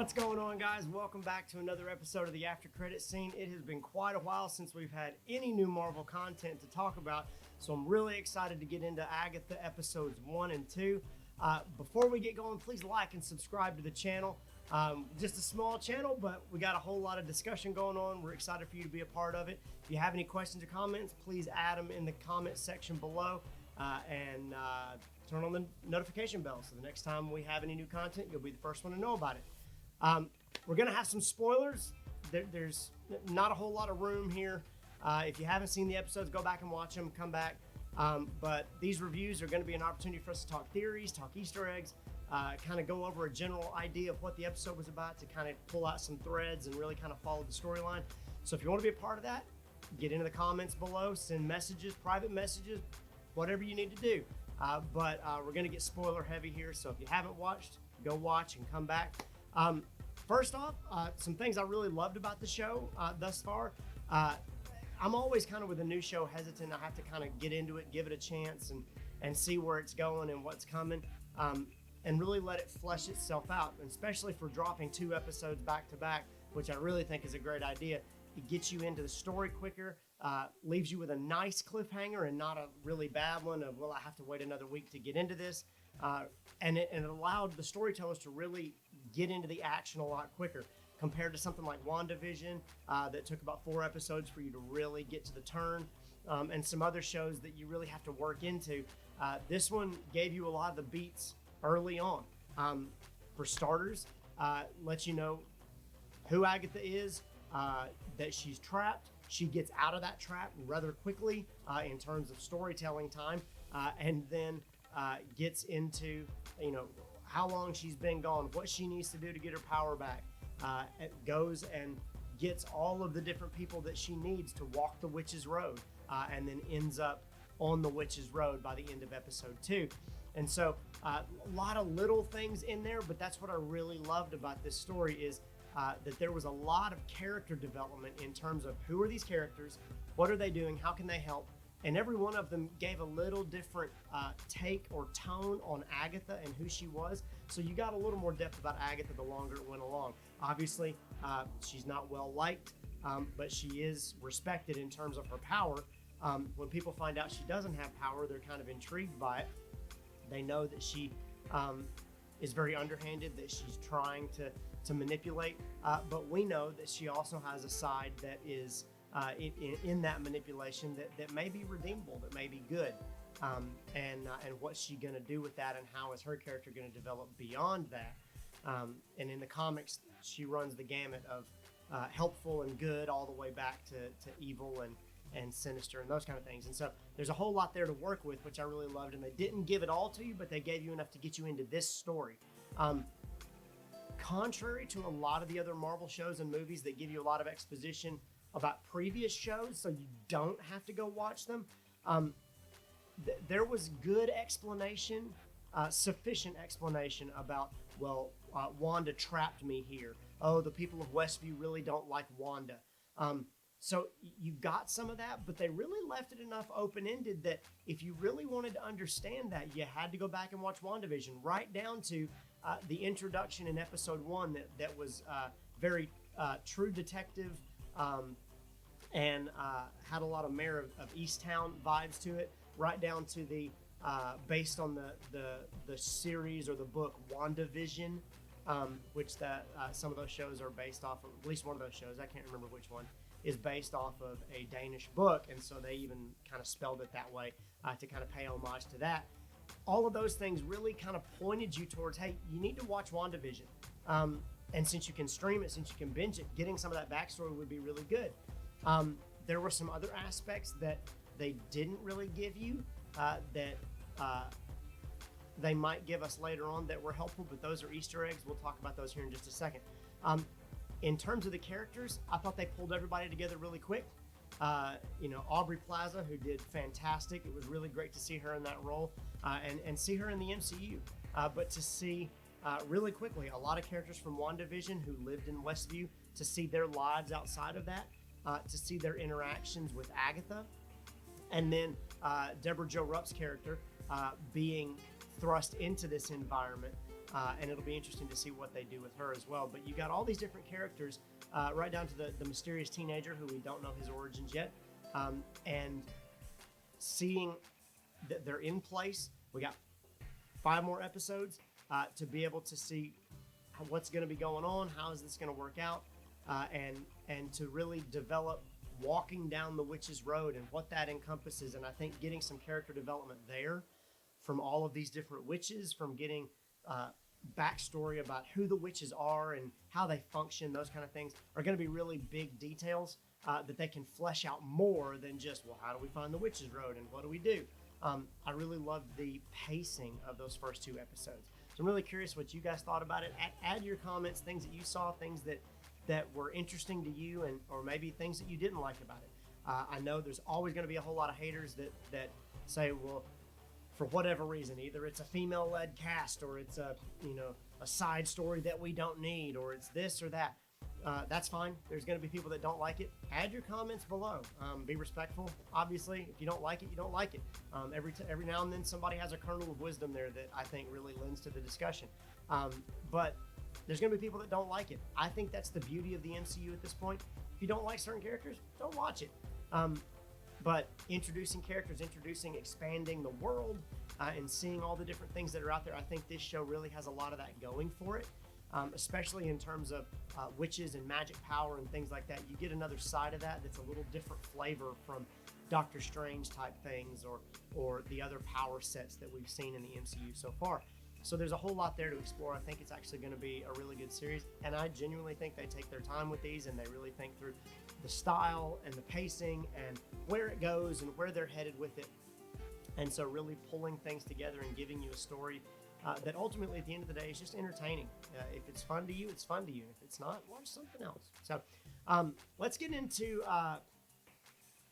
What's going on, guys? Welcome back to another episode of the After Credit Scene. It has been quite a while since we've had any new Marvel content to talk about, so I'm really excited to get into Agatha episodes 1 and 2. Before we get going, please like and subscribe to the channel. Just a small channel, but we got a whole lot of discussion going on. We're excited for you to be a part of it. If you have any questions or comments, please add them in the comment section below and turn on the notification bell so the next time we have any new content, you'll be the first one to know about it. We're going to have some spoilers. There's not a whole lot of room here. If you haven't seen the episodes, go back and watch them, come back. But these reviews are going to be an opportunity for us to talk theories, talk Easter eggs, kind of go over a general idea of what the episode was about, to kind of pull out some threads and really kind of follow the storyline. So if you want to be a part of that, get into the comments below, send messages, private messages, whatever you need to do. But we're going to get spoiler heavy here. So if you haven't watched, go watch and come back. First off, some things I really loved about the show thus far. I'm always kind of with a new show hesitant. I have to kind of get into it, give it a chance, and see where it's going and what's coming, and really let it flesh itself out. And especially for dropping 2 episodes back to back, which I really think is a great idea. It gets you into the story quicker, leaves you with a nice cliffhanger and not a really bad one of, well, I have to wait another week to get into this. And it allowed the storytellers to really get into the action a lot quicker compared to something like WandaVision that took about 4 episodes for you to really get to the turn, and some other shows that you really have to work into. This one gave you a lot of the beats early on. For starters, lets you know who Agatha is, that she's trapped. She gets out of that trap rather quickly in terms of storytelling time, and then gets into, how long she's been gone, what she needs to do to get her power back. It goes and gets all of the different people that she needs to walk the witch's road, and then ends up on the witch's road by the end of episode 2. And so a lot of little things in there, but that's what I really loved about this story is that there was a lot of character development in terms of who are these characters, what are they doing, how can they help. And every one of them gave a little different take or tone on Agatha and who she was. So you got a little more depth about Agatha the longer it went along. Obviously, she's not well liked, but she is respected in terms of her power. When people find out she doesn't have power, they're kind of intrigued by it. They know that she is very underhanded, that she's trying to manipulate. But we know that she also has a side that is in that manipulation that may be redeemable, that may be good, and what's she going to do with that, and how is her character going to develop beyond that. And in the comics, she runs the gamut of helpful and good all the way back to evil and sinister and those kind of things. And so there's a whole lot there to work with, which I really loved. And they didn't give it all to you, but they gave you enough to get you into this story. Contrary to a lot of the other Marvel shows and movies that give you a lot of exposition about previous shows, so you don't have to go watch them, there was good explanation, sufficient explanation about, Wanda trapped me here. Oh, the people of Westview really don't like Wanda. So you got some of that, but they really left it enough open-ended that if you really wanted to understand that, you had to go back and watch WandaVision, right down to the introduction in episode 1 that was very true detective, and had a lot of Mayor of Easttown vibes to it, right down to the based on the series or the book WandaVision, which some of those shows are based off of. At least one of those shows, I can't remember which one, is based off of a Danish book, and so they even kind of spelled it that way to kind of pay homage to that. All of those things really kind of pointed you towards, hey, you need to watch WandaVision. And since you can stream it, since you can binge it, getting some of that backstory would be really good. There were some other aspects that they didn't really give you that they might give us later on that were helpful, but those are Easter eggs. We'll talk about those here in just a second. In terms of the characters, I thought they pulled everybody together really quick. Aubrey Plaza, who did fantastic. It was really great to see her in that role and see her in the MCU. But to see really quickly a lot of characters from WandaVision who lived in Westview, to see their lives outside of that, to see their interactions with Agatha, and then Deborah Jo Rupp's character being thrust into this environment and it'll be interesting to see what they do with her as well. But you got all these different characters, right down to the mysterious teenager who we don't know his origins yet, and seeing that they're in place. We got 5 more episodes to be able to see what's going to be going on, how is this going to work out, and to really develop walking down the witch's road and what that encompasses. And I think getting some character development there from all of these different witches, from getting backstory about who the witches are and how they function, those kind of things are going to be really big details that they can flesh out more than just, well, how do we find the witch's road and what do we do? I really loved the pacing of those first 2 episodes. So I'm really curious what you guys thought about it. Add your comments, things that you saw, things that were interesting to you, and or maybe things that you didn't like about it. I know there's always going to be a whole lot of haters that say, well, for whatever reason, either it's a female-led cast, or it's a side story that we don't need, or it's this or that. That's fine. There's going to be people that don't like it. Add your comments below. Be respectful. Obviously, if you don't like it, you don't like it. Every now and then somebody has a kernel of wisdom there that I think really lends to the discussion. But there's going to be people that don't like it. I think that's the beauty of the MCU at this point. If you don't like certain characters, don't watch it. But introducing characters, expanding the world, and seeing all the different things that are out there, I think this show really has a lot of that going for it. Especially in terms of witches and magic power and things like that. You get another side of that that's a little different flavor from Doctor Strange type things or the other power sets that we've seen in the MCU so far. So there's a whole lot there to explore. I think it's actually going to be a really good series, and I genuinely think they take their time with these and they really think through the style and the pacing and where it goes and where they're headed with it. And so really pulling things together and giving you a story that ultimately at the end of the day is just entertaining. If it's fun to you, it's fun to you. If it's not, watch something else. So let's get into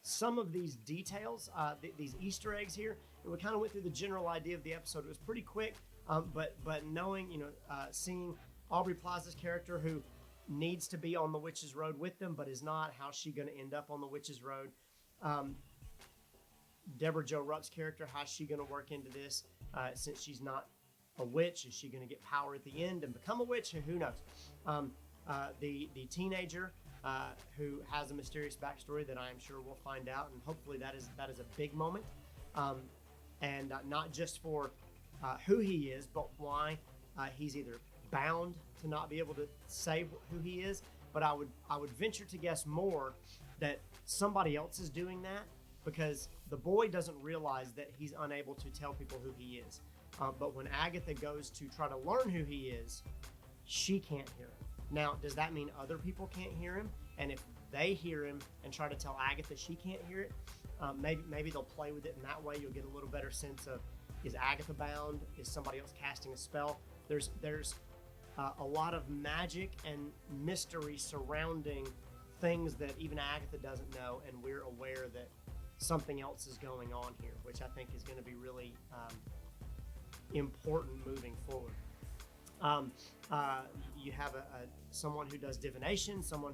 some of these details, these Easter eggs here. And we kind of went through the general idea of the episode. It was pretty quick, but knowing, seeing Aubrey Plaza's character who needs to be on the witch's road with them, but is not. How's she going to end up on the witch's road? Deborah Jo Rupp's character, how's she going to work into this since she's not a witch? Is she going to get power at the end and become a witch? Who knows? The teenager who has a mysterious backstory that I am sure we'll find out, and hopefully that is a big moment, and not just for who he is, but why he's either bound to not be able to say who he is. But I would venture to guess more that somebody else is doing that, because the boy doesn't realize that he's unable to tell people who he is. But when Agatha goes to try to learn who he is, she can't hear him. Now, does that mean other people can't hear him? And if they hear him and try to tell Agatha she can't hear it, maybe they'll play with it in that way. You'll get a little better sense of, is Agatha bound? Is somebody else casting a spell? There's a lot of magic and mystery surrounding things that even Agatha doesn't know, and we're aware that something else is going on here, which I think is going to be really important moving forward. You have someone who does divination, someone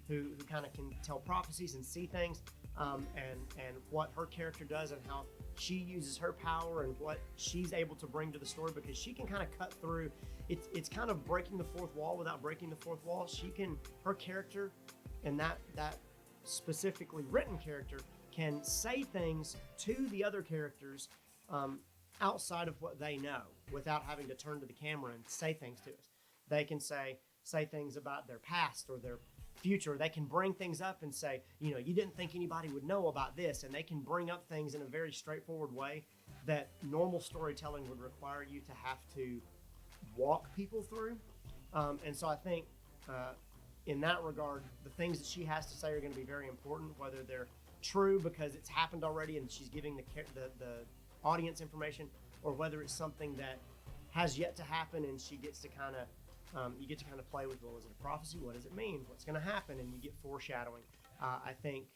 who kind of can tell prophecies and see things, and what her character does and how she uses her power and what she's able to bring to the story, because she can kind of cut through. It's kind of breaking the fourth wall without breaking the fourth wall. Her character, and that specifically written character, can say things to the other characters outside of what they know without having to turn to the camera and say things to us. They can say things about their past or their future. They can bring things up and say, you didn't think anybody would know about this, and they can bring up things in a very straightforward way that normal storytelling would require you to have to walk people through. And so I think in that regard, the things that she has to say are going to be very important, whether they're true because it's happened already and she's giving the audience information, or whether it's something that has yet to happen and she gets to kind of you get to kind of play with, well, is it a prophecy? What does it mean? What's going to happen? And you get foreshadowing. I think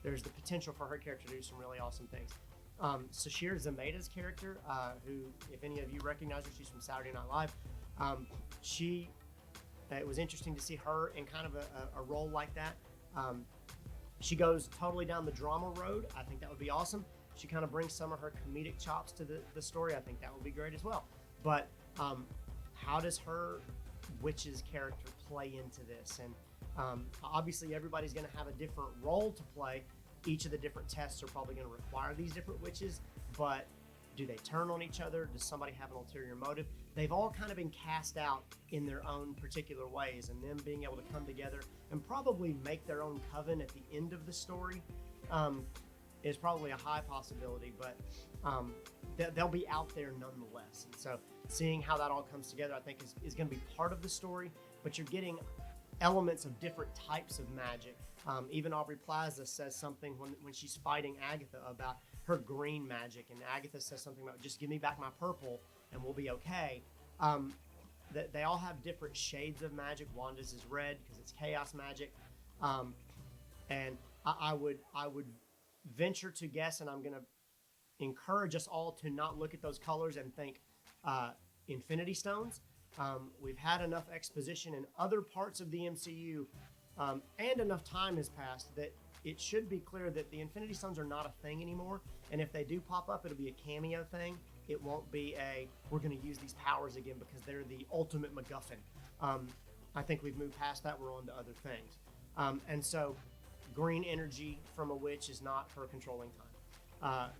there's the potential for her character to do some really awesome things. Sashir Zamata's character, who, if any of you recognize her, she's from Saturday Night Live. It was interesting to see her in kind of a role like that. She goes totally down the drama road. I think that would be awesome. She kind of brings some of her comedic chops to the story. I think that would be great as well. But how does her witch's character play into this? And obviously everybody's going to have a different role to play. Each of the different tests are probably going to require these different witches, but do they turn on each other? Does somebody have an ulterior motive? They've all kind of been cast out in their own particular ways, and them being able to come together and probably make their own coven at the end of the story is probably a high possibility, but they'll be out there nonetheless. And so seeing how that all comes together, I think is going to be part of the story, but you're getting elements of different types of magic. Even Aubrey Plaza says something when she's fighting Agatha about her green magic, and Agatha says something about, just give me back my purple and we'll be okay. They all have different shades of magic. Wanda's is red because it's chaos magic. And I would venture to guess, and I'm going to encourage us all to not look at those colors and think Infinity Stones. We've had enough exposition in other parts of the MCU, and enough time has passed that it should be clear that the Infinity Stones are not a thing anymore. And if they do pop up, it'll be a cameo thing. It won't be we're going to use these powers again because they're the ultimate MacGuffin. I think we've moved past that. We're on to other things. And so green energy from a witch is not her controlling time.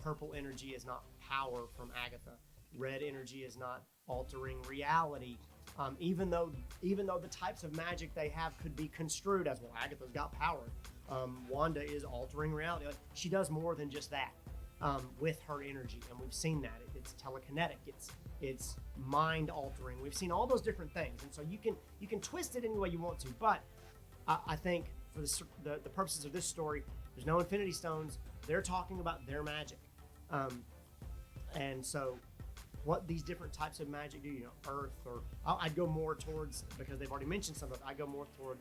Purple energy is not power from Agatha. Red energy is not altering reality. Even though the types of magic they have could be construed as, well, Agatha's got power. Wanda is altering reality. Like, she does more than just that with her energy, and we've seen that. It's telekinetic. It's mind altering. We've seen all those different things, and so you can twist it any way you want to. But I think for the purposes of this story, there's no Infinity Stones. They're talking about their magic, and so what these different types of magic do, earth, or I'd go more towards, because they've already mentioned some of it, I go more toward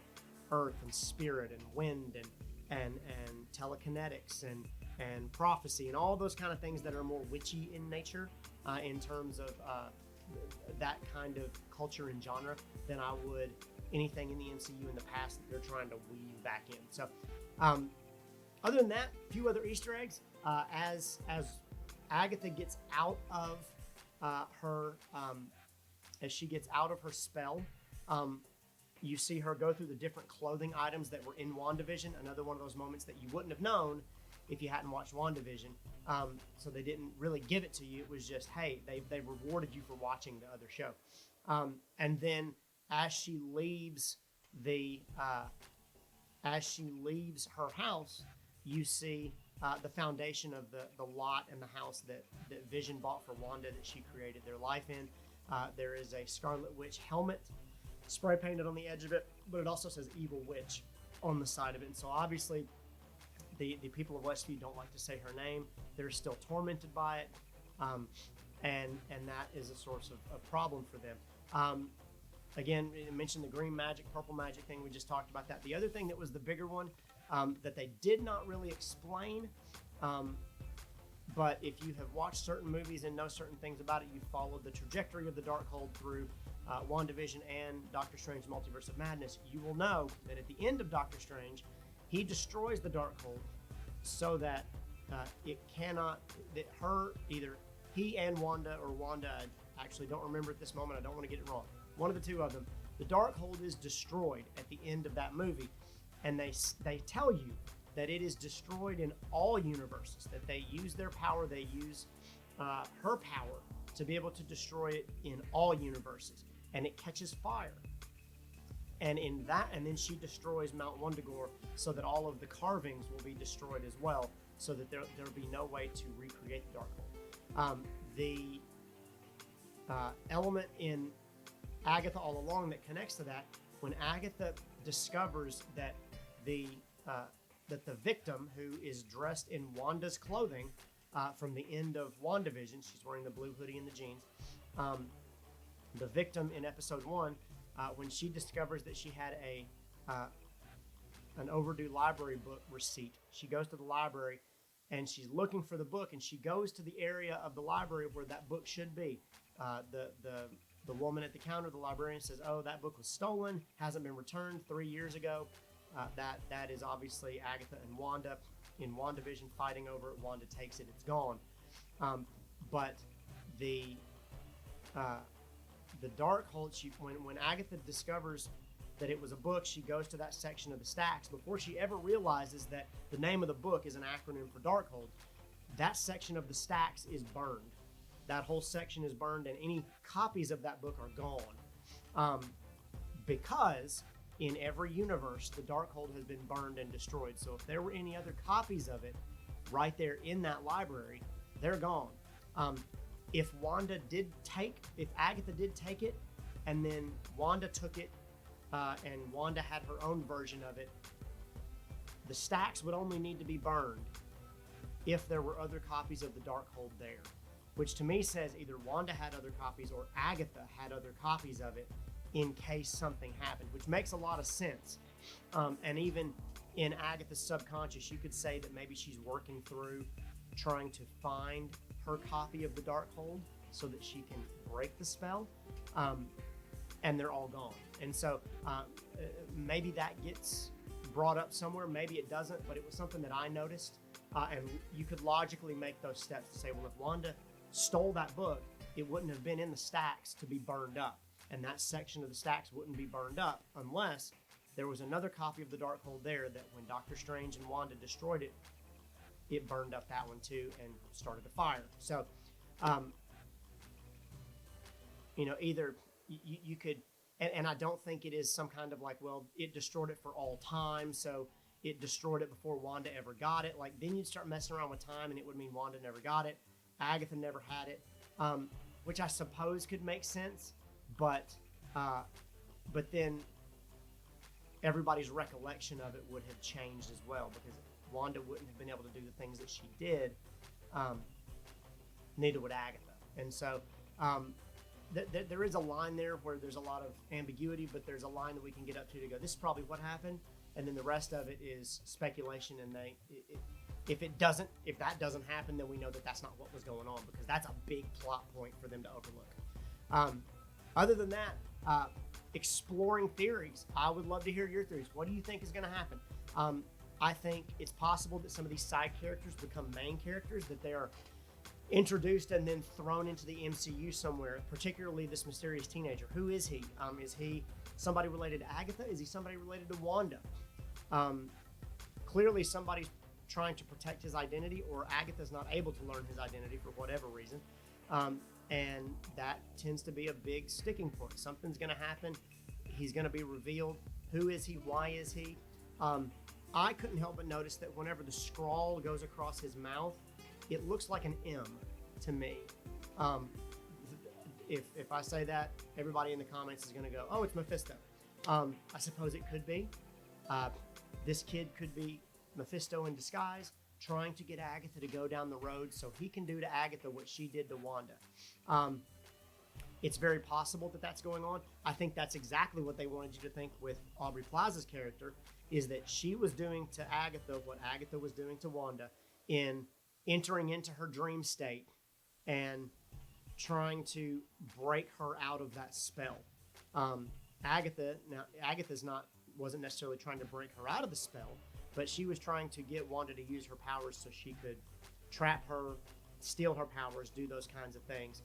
earth and spirit and wind and telekinetics and prophecy and all those kind of things that are more witchy in nature, in terms of that kind of culture and genre, than I would anything in the MCU in the past that they're trying to weave back in. So other than that, a few other Easter eggs. As Agatha gets out of as she gets out of her spell, you see her go through the different clothing items that were in WandaVision. Another one of those moments that you wouldn't have known if you hadn't watched WandaVision. So they didn't really give it to you. It was just, hey, they rewarded you for watching the other show. And then as she leaves her house, you see the foundation of the lot and the house that Vision bought for Wanda, that she created their life in. There is a Scarlet Witch helmet spray painted on the edge of it, but it also says Evil Witch on the side of it. And so obviously the people of Westview don't like to say her name. They're still tormented by it, and that is a source of problem for them. Again, I mentioned the green magic, purple magic thing. We just talked about that. The other thing that was the bigger one, that they did not really explain, but if you have watched certain movies and know certain things about it, you followed the trajectory of the Darkhold through WandaVision and Doctor Strange Multiverse of Madness, you will know that at the end of Doctor Strange, he destroys the Darkhold so that it cannot, that either he and Wanda, or Wanda, I actually don't remember at this moment, I don't want to get it wrong, one of the two of them, the Darkhold is destroyed at the end of that movie. And they tell you that it is destroyed in all universes, that they use their power, they use her power to be able to destroy it in all universes. And it catches fire. And then she destroys Mount Wundagore so that all of the carvings will be destroyed as well, so that there'll be no way to recreate the Darkhold. The element in Agatha all along that connects to that, when Agatha discovers that the victim, who is dressed in Wanda's clothing from the end of WandaVision, she's wearing the blue hoodie and the jeans, the victim in episode 1, when she discovers that she had an overdue library book receipt, she goes to the library and she's looking for the book, and she goes to the area of the library where that book should be. The woman at the counter, the librarian, says, "Oh, that book was stolen, hasn't been returned 3 years ago." That is obviously Agatha and Wanda in WandaVision fighting over it. Wanda takes it, it's gone. But the the Darkhold, when Agatha discovers that it was a book, she goes to that section of the stacks before she ever realizes that the name of the book is an acronym for Darkhold. That section of the stacks is burned. That whole section is burned, and any copies of that book are gone. Because in every universe, the Darkhold has been burned and destroyed. So if there were any other copies of it right there in that library, they're gone. If Agatha did take it, and then Wanda took it, and Wanda had her own version of it, the stacks would only need to be burned if there were other copies of the Darkhold there, which to me says either Wanda had other copies or Agatha had other copies of it in case something happened, which makes a lot of sense. And even in Agatha's subconscious, you could say that maybe she's working through trying to find her copy of the Darkhold so that she can break the spell, and they're all gone. And so maybe that gets brought up somewhere, maybe it doesn't, but it was something that I noticed, and you could logically make those steps to say, well, if Wanda stole that book, it wouldn't have been in the stacks to be burned up, and that section of the stacks wouldn't be burned up unless there was another copy of the Darkhold there that when Doctor Strange and Wanda destroyed it, it burned up that one too and started a fire. So, either you could, and I don't think it is some kind of like, well, it destroyed it for all time, so it destroyed it before Wanda ever got it. Like, then you'd start messing around with time, and it would mean Wanda never got it, Agatha never had it, which I suppose could make sense, but then everybody's recollection of it would have changed as well, because Wanda wouldn't have been able to do the things that she did. Neither would Agatha. And so there is a line there where there's a lot of ambiguity, but there's a line that we can get up to go, this is probably what happened. And then the rest of it is speculation. And if that doesn't happen, then we know that that's not what was going on, because that's a big plot point for them to overlook. Other than that, exploring theories. I would love to hear your theories. What do you think is going to happen? I think it's possible that some of these side characters become main characters, that they are introduced and then thrown into the MCU somewhere, particularly this mysterious teenager. Who is he? Is he somebody related to Agatha? Is he somebody related to Wanda? Clearly somebody's trying to protect his identity, or Agatha's not able to learn his identity for whatever reason. And that tends to be a big sticking point. Something's going to happen. He's going to be revealed. Who is he? Why is he? I couldn't help but notice that whenever the scrawl goes across his mouth, it looks like an M to me. If I say that, everybody in the comments is going to go, oh, it's Mephisto. I suppose it could be. This kid could be Mephisto in disguise, trying to get Agatha to go down the road so he can do to Agatha what she did to Wanda. It's very possible that that's going on. I think that's exactly what they wanted you to think with Aubrey Plaza's character, is that she was doing to Agatha what Agatha was doing to Wanda in entering into her dream state and trying to break her out of that spell. Agatha's wasn't necessarily trying to break her out of the spell, but she was trying to get Wanda to use her powers so she could trap her, steal her powers, do those kinds of things.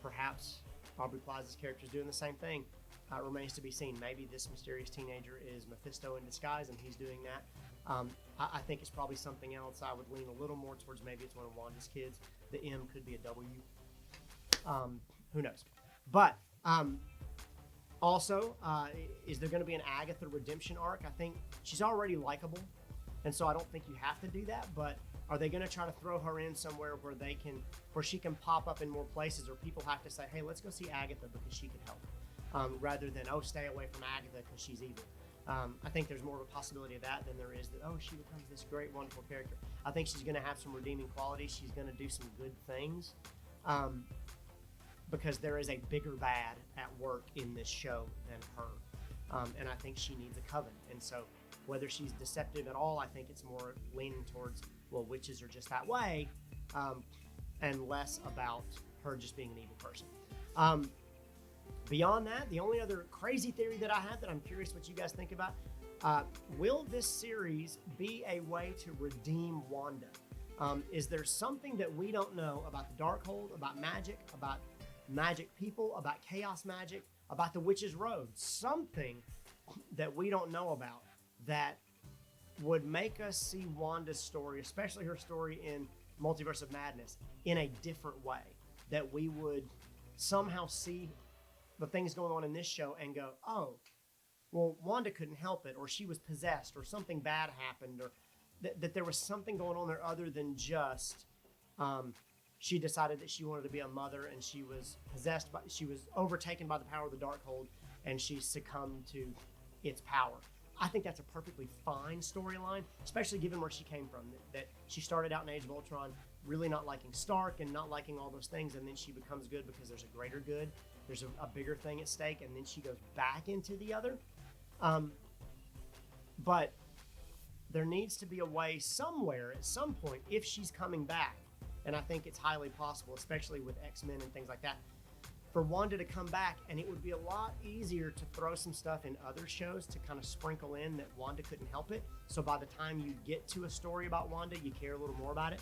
Perhaps Aubrey Plaza's character is doing the same thing. Remains to be seen. Maybe this mysterious teenager is Mephisto in disguise and he's doing that. I think it's probably something else. I would lean a little more towards maybe it's one of Wanda's kids. The M could be a W. Who knows? But also, is there going to be an Agatha redemption arc? I think she's already likable, and so I don't think you have to do that. But are they going to try to throw her in somewhere where she can pop up in more places, or people have to say, hey, let's go see Agatha because she could help, rather than, oh, stay away from Agatha because she's evil. I think there's more of a possibility of that than there is that, oh, she becomes this great, wonderful character. I think she's going to have some redeeming qualities. She's going to do some good things, because there is a bigger bad at work in this show than her. And I think she needs a coven. And so whether she's deceptive at all, I think it's more leaning towards, well, witches are just that way, and less about her just being an evil person. Beyond that, the only other crazy theory that I have that I'm curious what you guys think about, will this series be a way to redeem Wanda? Is there something that we don't know about the Darkhold, about magic, about magic people, about chaos magic, about the Witch's Road, something that we don't know about that would make us see Wanda's story, especially her story in Multiverse of Madness, in a different way. That we would somehow see the things going on in this show and go, oh, well, Wanda couldn't help it, or she was possessed, or something bad happened, or that there was something going on there other than just she decided that she wanted to be a mother, and she was possessed by, she was overtaken by the power of the Darkhold, and she succumbed to its power. I think that's a perfectly fine storyline, especially given where she came from. That she started out in Age of Ultron really not liking Stark and not liking all those things, and then she becomes good because there's a greater good, there's a bigger thing at stake, and then she goes back into the other. But there needs to be a way somewhere at some point, if she's coming back, and I think it's highly possible, especially with X-Men and things like that, for Wanda to come back, and it would be a lot easier to throw some stuff in other shows to kind of sprinkle in that Wanda couldn't help it. So by the time you get to a story about Wanda, you care a little more about it.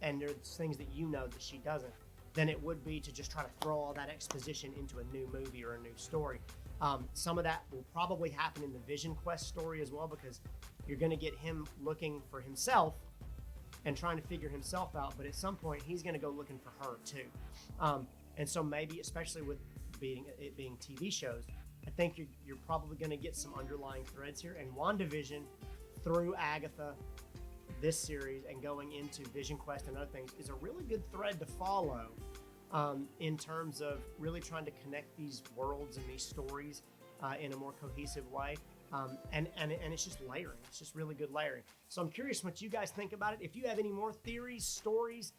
And there's things that you know that she doesn't, than it would be to just try to throw all that exposition into a new movie or a new story. Some of that will probably happen in the Vision Quest story as well, because you're going to get him looking for himself and trying to figure himself out, but at some point he's going to go looking for her too. And so maybe, especially with it being TV shows, I think you're probably going to get some underlying threads here. And WandaVision, through Agatha, this series, and going into Vision Quest and other things, is a really good thread to follow in terms of really trying to connect these worlds and these stories in a more cohesive way. And it's just layering. It's just really good layering. So I'm curious what you guys think about it. If you have any more theories, stories,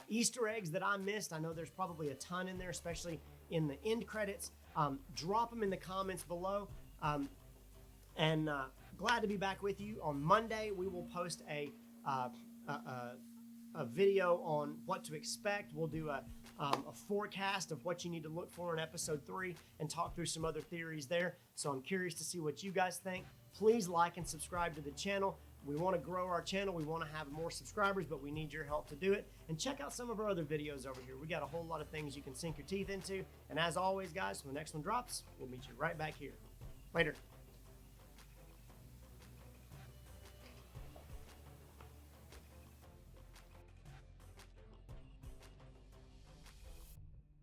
Easter eggs that I missed, I know there's probably a ton in there, especially in the end credits. Drop them in the comments below. And glad to be back with you. On Monday, we will post a video on what to expect. We'll do a forecast of what you need to look for in episode 3 and talk through some other theories there. So I'm curious to see what you guys think. Please like and subscribe to the channel. We want to grow our channel. We want to have more subscribers, but we need your help to do it. And check out some of our other videos over here. We got a whole lot of things you can sink your teeth into. And as always, guys, when the next one drops, we'll meet you right back here. Later.